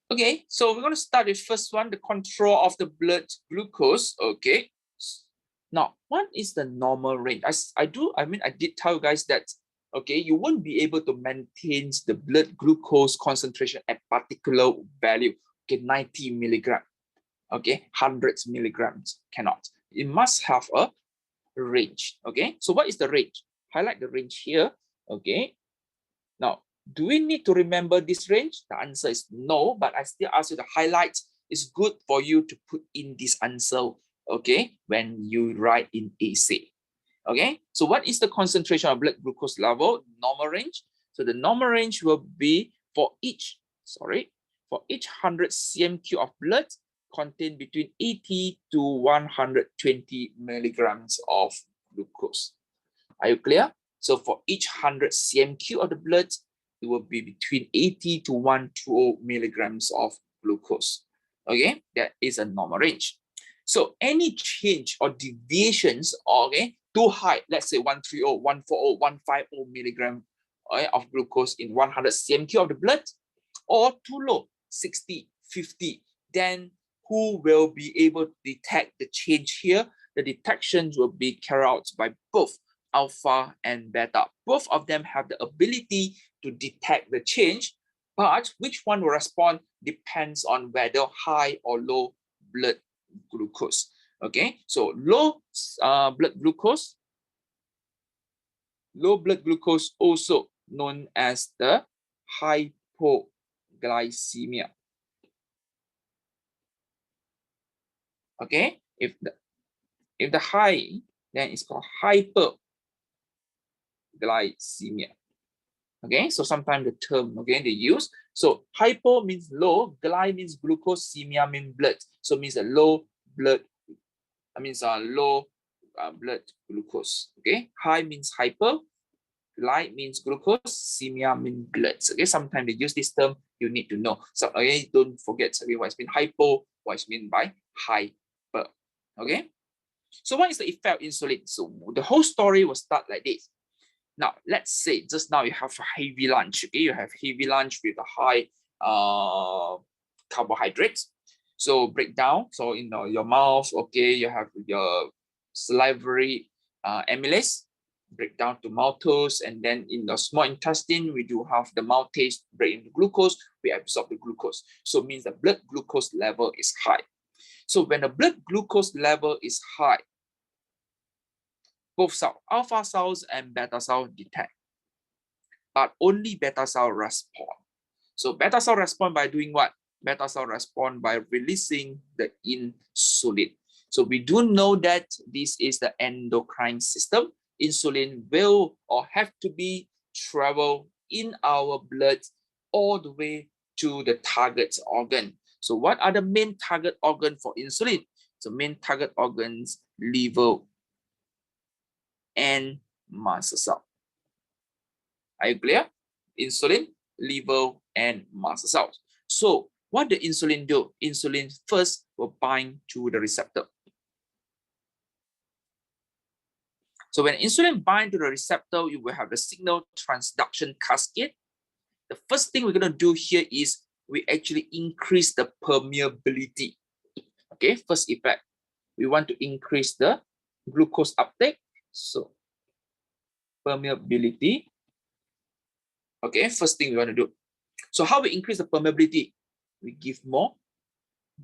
Okay, so we're going to start with first one, the control of the blood glucose. Okay, now what is the normal range? I did tell you guys that, okay, you won't be able to maintain the blood glucose concentration at particular value. Okay, 90 milligram. Okay, hundreds milligrams cannot. It must have a range. Okay, so what is the range? Highlight the range here. Okay, now do we need to remember this range? The answer is no, but I still ask you the highlights. It's good for you to put in this answer, okay, when you write in essay. Okay, so what is the concentration of blood glucose level? Normal range. So the normal range will be for each 100 cm³ of blood contain between 80 to 120 milligrams of glucose. Are you clear? So for each 100 cm³ of the blood, it will be between 80 to 120 milligrams of glucose. Okay, that is a normal range. So any change or deviations, okay, too high, let's say 130, 140, 150 milligram of glucose in 100 cm³ of the blood, or too low, 60, 50, then who will be able to detect the change here? The detections will be carried out by both alpha and beta. Both of them have the ability to detect the change, but which one will respond depends on whether high or low blood glucose. Okay, so low blood glucose also known as the hypoglycemia. Okay, if the high, then it's called hyperglycemia. Okay, so sometimes the term, okay, they use. So hypo means low, gly means glucose, semia means blood. So it means a low blood, low blood glucose. Okay, high means hyper, gly means glucose, semia means blood. Okay, sometimes they use this term, you need to know. So okay, don't forget, okay, what it's mean hypo, what it's mean by hyper. Okay, so what is the effect of insulin? So the whole story will start like this. Now, let's say just now you have a heavy lunch. Okay, you have heavy lunch with a high carbohydrates. So break down. So in your mouth, okay, you have your salivary amylase break down to maltose, and then in the small intestine we do have the maltase break into glucose. We absorb the glucose. So it means the blood glucose level is high. So when the blood glucose level is high, both cells, alpha cells and beta cells detect, but only beta cell respond. So beta cell respond by doing what? Beta cell respond by releasing the insulin. So we do know that this is the endocrine system. Insulin will or have to be travel in our blood all the way to the target organ. So what are the main target organ for insulin? So main target organs, liver and mast cell. Are you clear? Insulin, liver, and mast cells. So what the insulin do? Insulin first will bind to the receptor. So when insulin binds to the receptor, you will have the signal transduction cascade. The first thing we're going to do here is we actually increase the permeability. Okay, first effect. We want to increase the glucose uptake. So permeability. Okay, first thing we want to do. So how we increase the permeability? We give more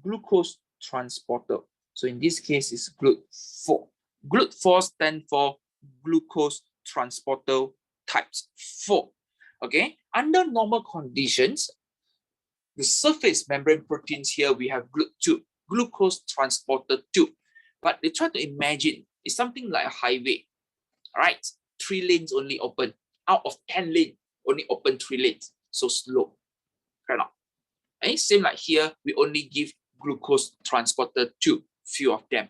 glucose transporter. So in this case, it's GLUT4. GLUT4 stands for glucose transporter types 4. Okay, under normal conditions, the surface membrane proteins here, we have GLUT2, glucose transporter 2. But they try to imagine it's something like a highway. All right, 3 lanes only open. Out of 10 lanes, only open 3 lanes. So slow. Cannot. Okay? Same like here, we only give glucose transporter 2, few of them.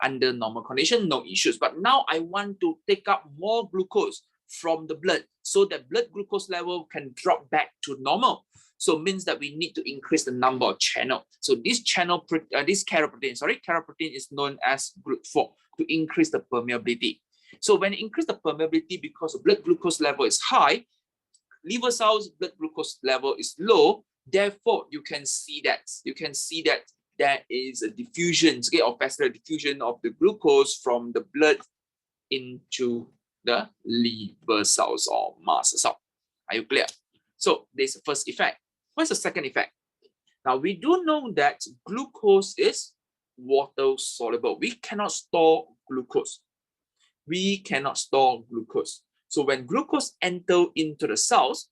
Under normal condition, no issues. But now I want to take up more glucose from the blood so that blood glucose level can drop back to normal. So it means that we need to increase the number of channel. So this channel, this caraprotein is known as GLUT4 to increase the permeability. So when you increase the permeability because the blood glucose level is high, liver cells blood glucose level is low, Therefore, you can see that there is a diffusion, okay, or vascular diffusion of the glucose from the blood into the liver cells or mast cell. Are you clear? So this is the first effect. What's the second effect? Now we do know that glucose is water soluble. We cannot store glucose. We cannot store glucose. So when glucose enter into the cells,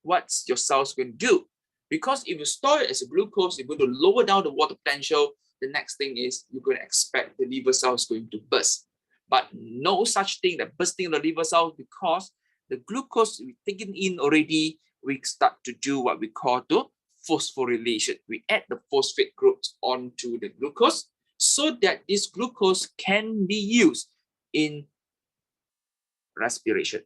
what's your cells going to do? Because if you store it as a glucose, you're going to lower down the water potential. The next thing is you're going to expect the liver cells going to burst. But no such thing that bursting of the liver cells, because the glucose we taken in already, we start to do what we call the phosphorylation. We add the phosphate groups onto the glucose so that this glucose can be used in respiration.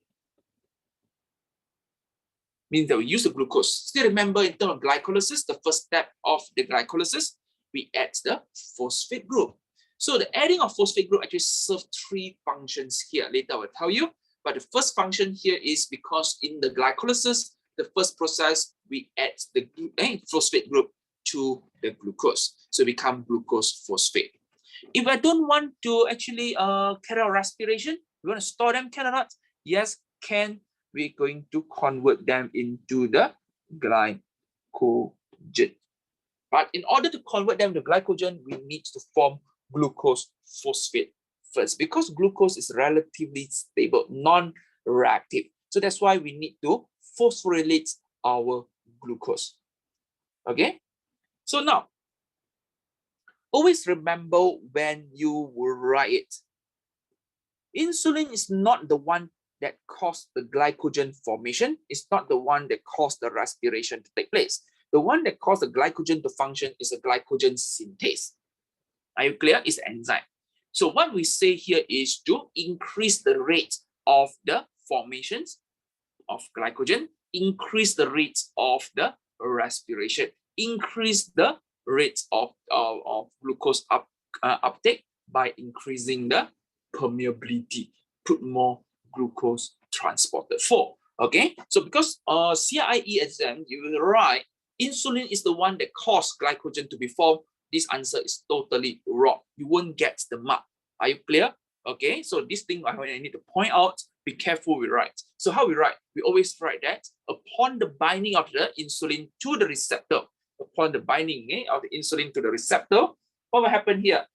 Means that we use the glucose. Still remember, in terms of glycolysis, the first step of the glycolysis, we add the phosphate group. So the adding of phosphate group actually serves three functions here. Later I will tell you. But the first function here is because in the glycolysis, the first process, we add the phosphate group to the glucose. So it becomes glucose phosphate. If I don't want to actually carry out respiration, we want to store them, can or not? Yes, can. We're going to convert them into the glycogen. But in order to convert them to glycogen, we need to form glucose phosphate first, because glucose is relatively stable, non-reactive. So that's why we need to phosphorylate our glucose. Okay? So now, always remember when you will write it. Insulin is not the one that caused the glycogen formation. It's not the one that caused the respiration to take place. The one that caused the glycogen to function is a glycogen synthase. Are you clear? It's an enzyme. So what we say here is to increase the rate of the formations of glycogen, increase the rate of the respiration, increase the rate of glucose uptake by increasing the permeability, put more glucose transported for. Okay, so because CIE exam, you will write insulin is the one that caused glycogen to be formed. This answer is totally wrong. You won't get the mark. Are you clear? Okay, so this thing I need to point out, be careful we write. So how we write? We always write that upon the binding of the insulin to the receptor, upon the binding of the insulin to the receptor, what will happen here?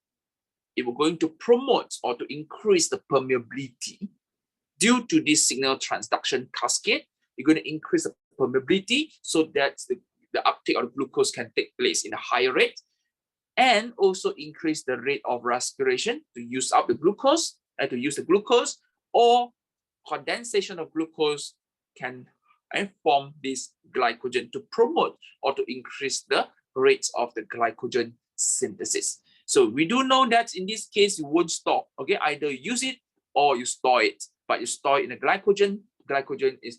It will going to promote or to increase the permeability. Due to this signal transduction cascade, you're going to increase the permeability so that the uptake of glucose can take place in a higher rate, and also increase the rate of respiration to use up the glucose, to use the glucose, or condensation of glucose can form this glycogen to promote or to increase the rates of the glycogen synthesis. So we do know that in this case, you won't store, okay? Either use it or you store it, but you store it in a glycogen. Glycogen is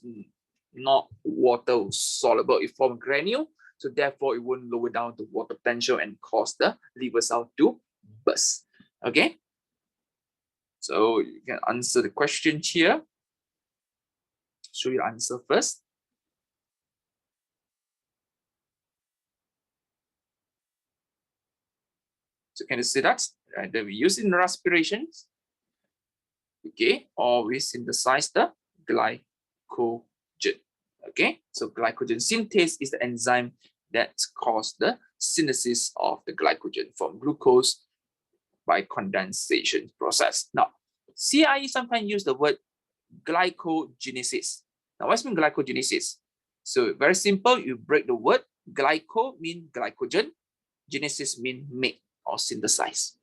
not water soluble, it forms granule. So therefore, it won't lower down the water potential and cause the liver cell to burst. Okay. So you can answer the question here. Show your answer first. So can you see that? Either we use in respirations, okay, or we synthesize the glycogen. Okay, so glycogen synthase is the enzyme that causes the synthesis of the glycogen from glucose by condensation process. Now, CIE sometimes use the word glycogenesis. Now, what's mean glycogenesis? So very simple, you break the word. Glyco mean glycogen, genesis mean make or synthesize.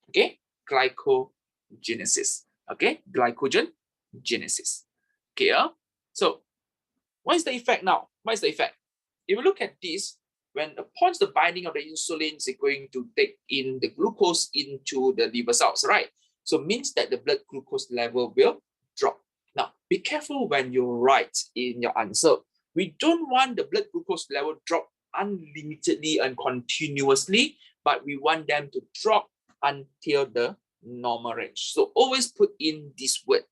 Okay, glycogenesis. Okay, glycogen genesis. Okay, so what is the effect now? What is the effect? If you look at this, when upon the binding of the insulin, it's going to take in the glucose into the liver cells, right? So it means that the blood glucose level will drop. Now, be careful when you write in your answer. We don't want the blood glucose level drop unlimitedly and continuously, but we want them to drop until the normal range. So always put in this word,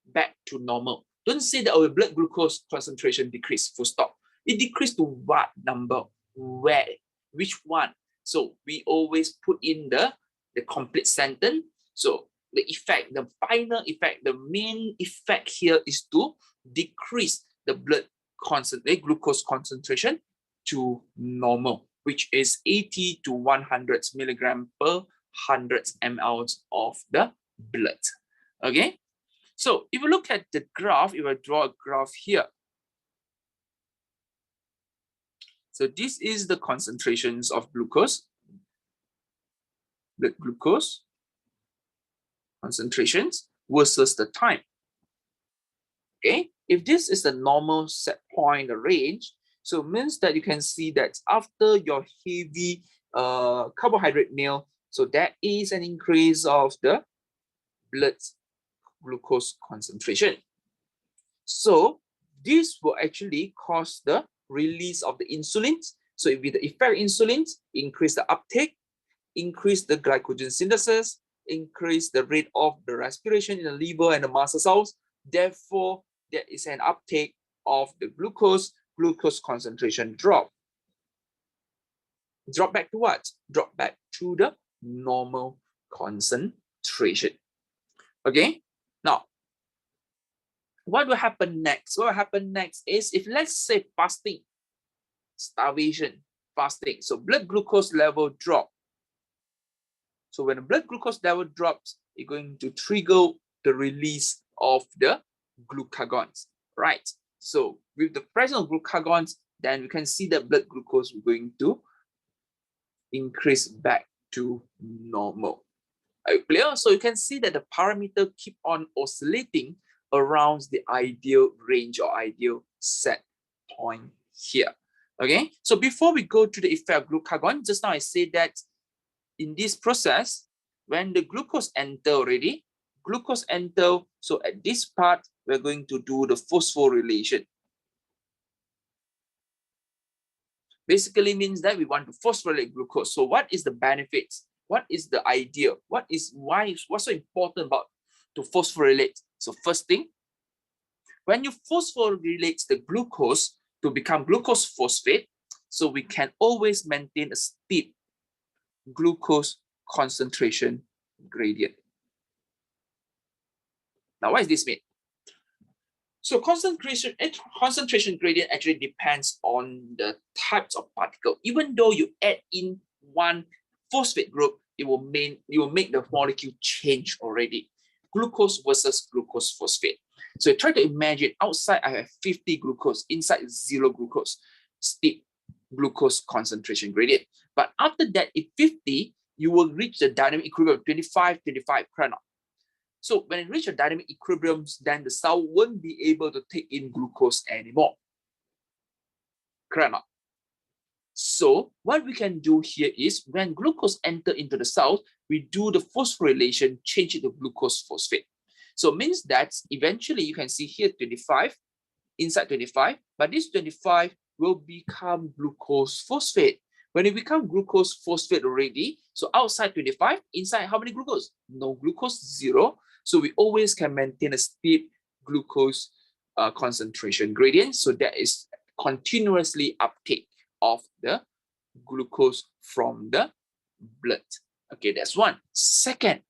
back to normal. Don't say that our blood glucose concentration decreased, full stop. It decreased to what number? Where? Which one? So we always put in the complete sentence. So the effect, the final effect, the main effect here is to decrease the blood glucose concentration to normal, which is 80 to 100 milligram per 100 ml of the blood. Okay, so if you look at the graph, if I draw a graph here, so this is the concentrations of glucose, blood glucose concentrations versus the time. Okay, if this is the normal set point, the range, so it means that you can see that after your heavy carbohydrate meal, so there is an increase of the blood glucose concentration. So this will actually cause the release of the insulin. So if the effect of insulin, increase the uptake, increase the glycogen synthesis, increase the rate of the respiration in the liver and the muscle cells. Therefore, there is an uptake of the glucose concentration drop. Drop back to what? Drop back to the normal concentration. Okay, now what will happen next? What will happen next is, if let's say fasting, starvation, fasting, so blood glucose level drop. So when the blood glucose level drops, it's going to trigger the release of the glucagons, right? So with the presence of glucagons, then we can see that blood glucose is going to increase back to normal. Are you clear? So you can see that the parameter keep on oscillating around the ideal range or ideal set point here. Okay, so before we go to the effect of glucagon, just now I said that in this process, when the glucose enter already, so at this part, we're going to do the phosphorylation. Basically means that we want to phosphorylate glucose. So what is the benefits? What is the idea? What's so important about to phosphorylate? So first thing, when you phosphorylate the glucose to become glucose phosphate, so we can always maintain a steep glucose concentration gradient. Now, what does this mean? So concentration gradient actually depends on the types of particle. Even though you add in one phosphate group, it will make the molecule change already. Glucose versus glucose phosphate. So try to imagine outside I have 50 glucose, inside 0 glucose, steep glucose concentration gradient. But after that, if 50, you will reach the dynamic equilibrium 25 Carnot. So when it reaches a dynamic equilibrium, then the cell won't be able to take in glucose anymore. Carnot. So what we can do here is, when glucose enter into the cell, we do the phosphorylation, change it to glucose phosphate. So it means that eventually you can see here 25, inside 25, but this 25 will become glucose phosphate. When it becomes glucose phosphate already, so outside 25, inside how many glucose? No glucose, 0. So we always can maintain a steep glucose concentration gradient. So that is continuously uptake of the glucose from the blood. Okay, that's one. Second,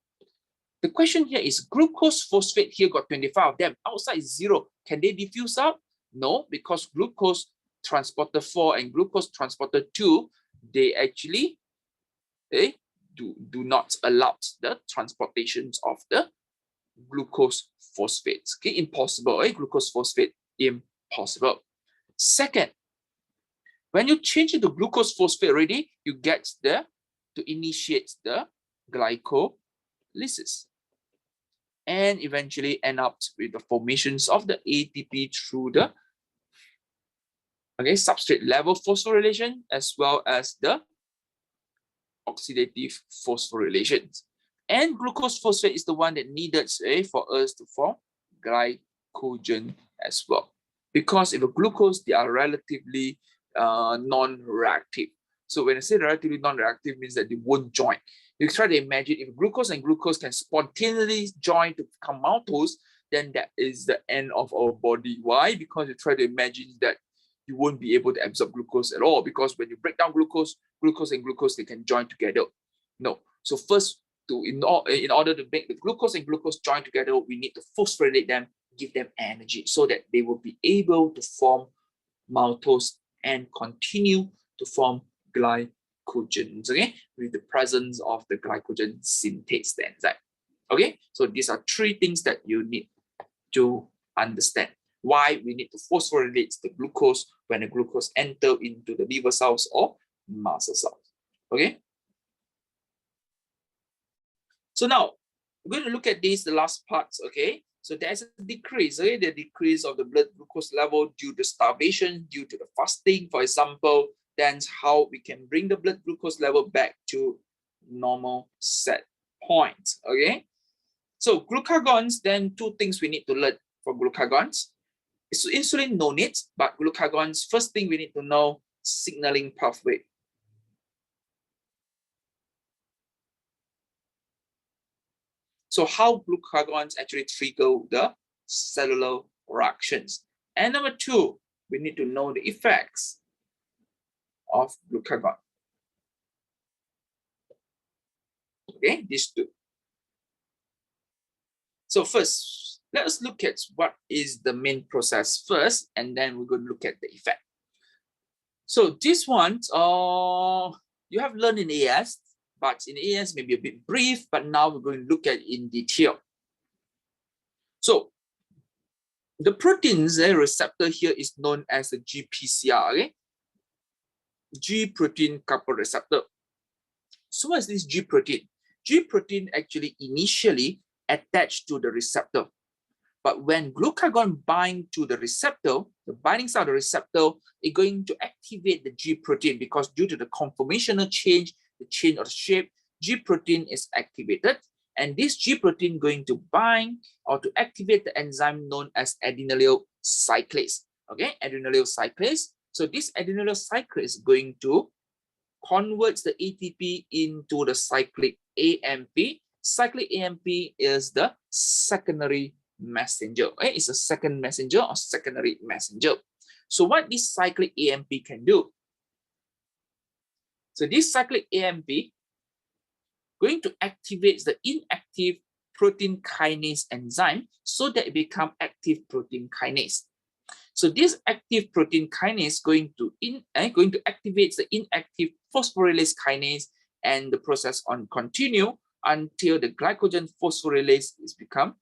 the question here is, glucose phosphate here got 25 of them. Outside is 0. Can they diffuse out? No, because glucose transporter 4 and glucose transporter 2, they actually do not allow the transportations of the glucose phosphates. Okay, impossible. Glucose phosphate, impossible. Second, when you change it to glucose phosphate already, you get to initiate the glycolysis and eventually end up with the formations of the ATP through the substrate level phosphorylation as well as the oxidative phosphorylation. And glucose phosphate is the one that needed for us to form glycogen as well. Because if a glucose, they are relatively non-reactive. So when I say relatively non-reactive, means that they won't join. You try to imagine if glucose and glucose can spontaneously join to become maltose, then that is the end of our body. Why? Because you try to imagine that you won't be able to absorb glucose at all, because when you break down glucose, glucose and glucose, they can join together. No. So first, in order to make the glucose and glucose join together, we need to phosphorylate them, give them energy so that they will be able to form maltose and continue to form glycogens, okay, with the presence of the glycogen synthase enzyme. Okay, so these are three things that you need to understand. Why we need to phosphorylate the glucose when the glucose enter into the liver cells or muscle cells. Okay. So now we're going to look at these, the last parts. Okay. So there's a decrease, okay? The decrease of the blood glucose level due to starvation, due to the fasting, for example. Then how we can bring the blood glucose level back to normal set points. Okay. So glucagons, then two things we need to learn for glucagons. So insulin, no need, but glucagons, first thing we need to know, signaling pathway. So how glucagons actually trigger the cellular reactions. And number two, we need to know the effects of glucagon. Okay, these two. So first, let us look at what is the main process first, and then we're going to look at the effect. So this one, you have learned in AS, but in AS maybe a bit brief, but now we're going to look at in detail. So the proteins receptor here is known as the GPCR, okay? G protein couple receptor. So what is this G protein? G protein actually initially attached to the receptor. But when glucagon bind to the receptor, the binding side of the receptor is going to activate the G protein, because due to the conformational change, the change of the shape, G protein is activated. And this G protein going to bind or to activate the enzyme known as adenylyl cyclase. Okay, adenylyl cyclase. So this adenylyl cyclase is going to convert the ATP into the cyclic AMP. Cyclic AMP is the secondary messenger. Okay, it's a second messenger or secondary messenger. So what this cyclic AMP can do? So this cyclic AMP going to activate the inactive protein kinase enzyme so that it become active protein kinase. So this active protein kinase going to activate the inactive phosphorylase kinase, and the process on continue until the glycogen phosphorylase is become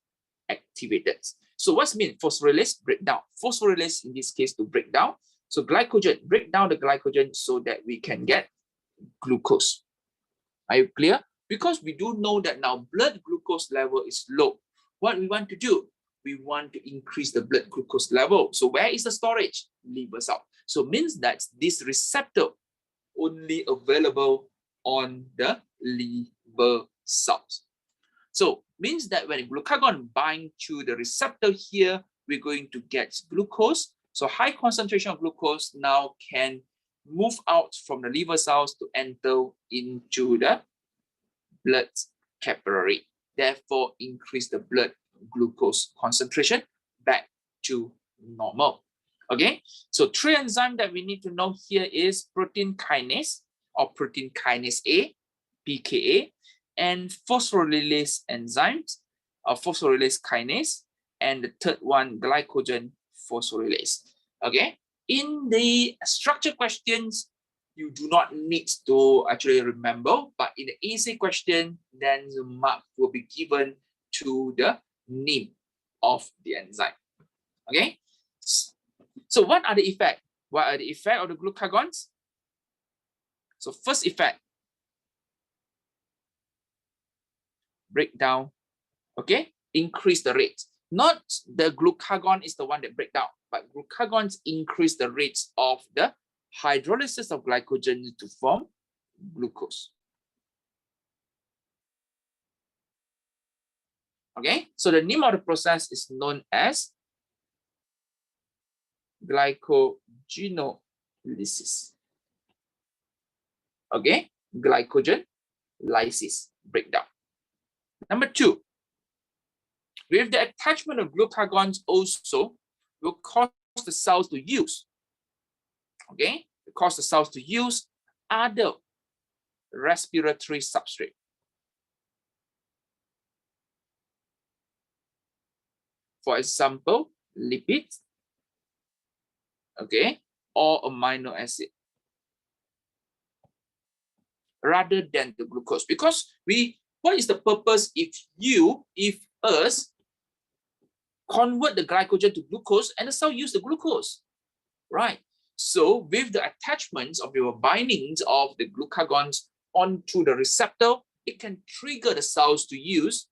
activated. So what's mean phosphorylase? Breakdown. Phosphorylase in this case to break down. So glycogen, break down the glycogen so that we can get glucose. Are you clear? Because we do know that now blood glucose level is low. What we want to do? We want to increase the blood glucose level. So where is the storage? Liver cell. So means that this receptor only available on the liver cells. So means that when glucagon bind to the receptor here, we're going to get glucose. So high concentration of glucose now can move out from the liver cells to enter into the blood capillary. Therefore, increase the blood glucose concentration back to normal. Okay, so three enzymes that we need to know here is protein kinase or protein kinase A, pKa, and phosphorylase enzymes or phosphorylase kinase, and the third one, glycogen phosphorylase. Okay, in the structure questions, you do not need to actually remember, but in the easy question, then the mark will be given to the name of the enzyme. Okay, so what are the effects? What are the effects of the glucagons? So first effect, break down, okay, increase the rate. Not the glucagon is the one that break down, but glucagons increase the rates of the hydrolysis of glycogen to form glucose. Okay, so the name of the process is known as glycogenolysis. Okay, glycogen lysis breakdown. Number two, with the attachment of glucagons also will cause the cells to use Okay, it causes the cells to use other respiratory substrate. For example, lipids, okay, or amino acid, rather than the glucose. Because what is the purpose if us convert the glycogen to glucose and the cell use the glucose, right? So with the attachments of your bindings of the glucagons onto the receptor, it can trigger the cells to use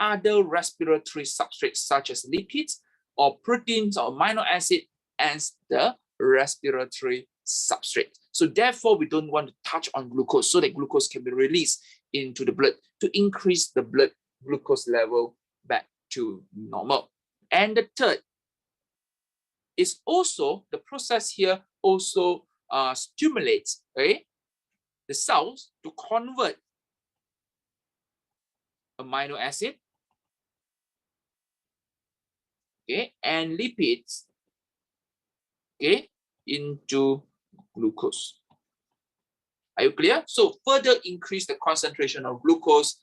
other respiratory substrates such as lipids or proteins or amino acid as the respiratory substrate. So therefore, we don't want to touch on glucose so that glucose can be released into the blood to increase the blood glucose level back to normal. And the third is also the process here also stimulates the cells to convert amino acid and lipids into glucose. Are you clear? So further increase the concentration of glucose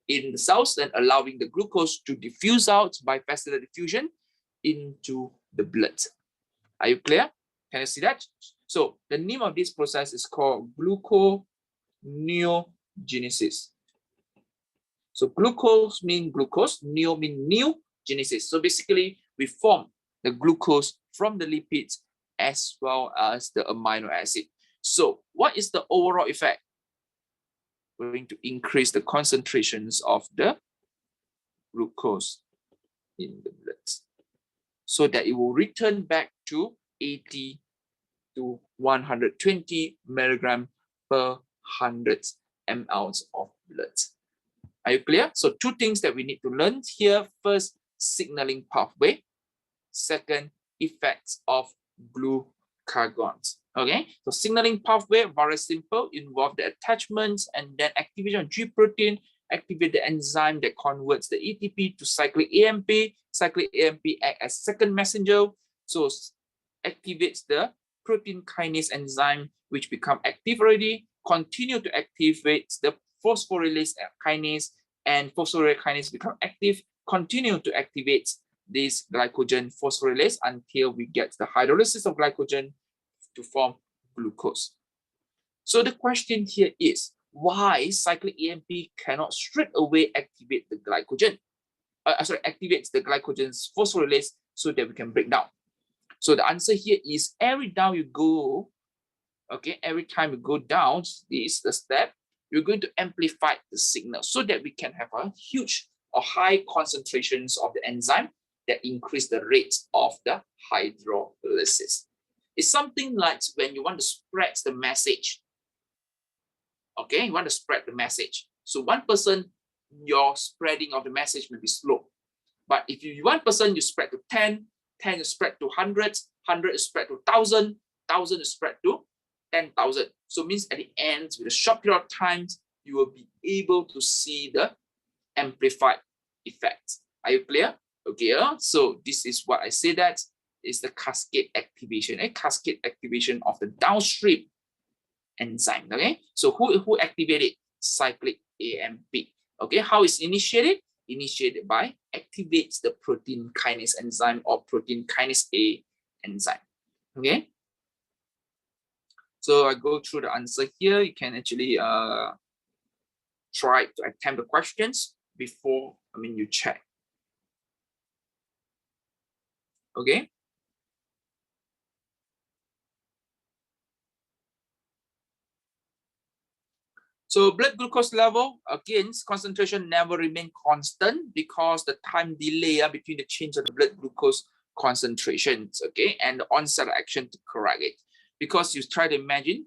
in the cells and allowing the glucose to diffuse out by vascular diffusion into the blood. Are you clear? Can you see that? So the name of this process is called gluconeogenesis. So glucose means glucose, neo means new, genesis. So basically we form the glucose from the lipids as well as the amino acid. So what is the overall effect? We're going to increase the concentrations of the glucose in the blood so that it will return back to 80 to 120 milligram per 100 mL of blood. Are you clear? So two things that we need to learn here. First, signaling pathway. Second, effects of glucagons. Okay, so signaling pathway, very simple, involve the attachments and then activation of G protein, activate the enzyme that converts the ATP to cyclic AMP. Cyclic AMP act as second messenger, so activates the protein kinase enzyme, which become active already, continue to activate the phosphorylase kinase, and phosphorylase kinase become active, continue to activate this glycogen phosphorylase until we get the hydrolysis of glycogen to form glucose. So the question here is, why cyclic AMP cannot straight away activate the glycogen? Activates the glycogen's phosphorylase so that we can break down. So the answer here is every time you go down this step, you're going to amplify the signal so that we can have a huge or high concentrations of the enzyme that increase the rate of the hydrolysis. It's something like when you want to spread the message. Okay, you want to spread the message. So one person, your spreading of the message may be slow. But if you one person, you spread to 10, 10 you spread to 100, 100 is spread to 1,000, 1,000 is spread to 10,000. So it means at the end, with a short period of time, you will be able to see the amplified effect. Are you clear? Okay, so this is what I say that is the cascade activation, a cascade activation of the downstream enzyme. Okay, so who activated cyclic AMP? Okay, how is initiated? Initiated by activates the protein kinase enzyme or protein kinase A enzyme. Okay, so I go through the answer here. You can actually try to attempt the questions before you check. Okay. So blood glucose level, again, concentration never remain constant because the time delay between the change of the blood glucose concentrations, okay, and the onset of action to correct it. Because you try to imagine,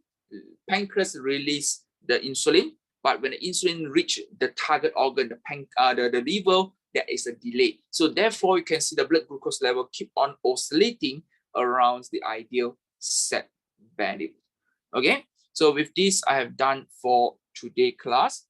pancreas release the insulin, but when the insulin reach the target organ, the liver, there is a delay. So therefore, you can see the blood glucose level keep on oscillating around the ideal set value. Okay, so with this, I have done for today class.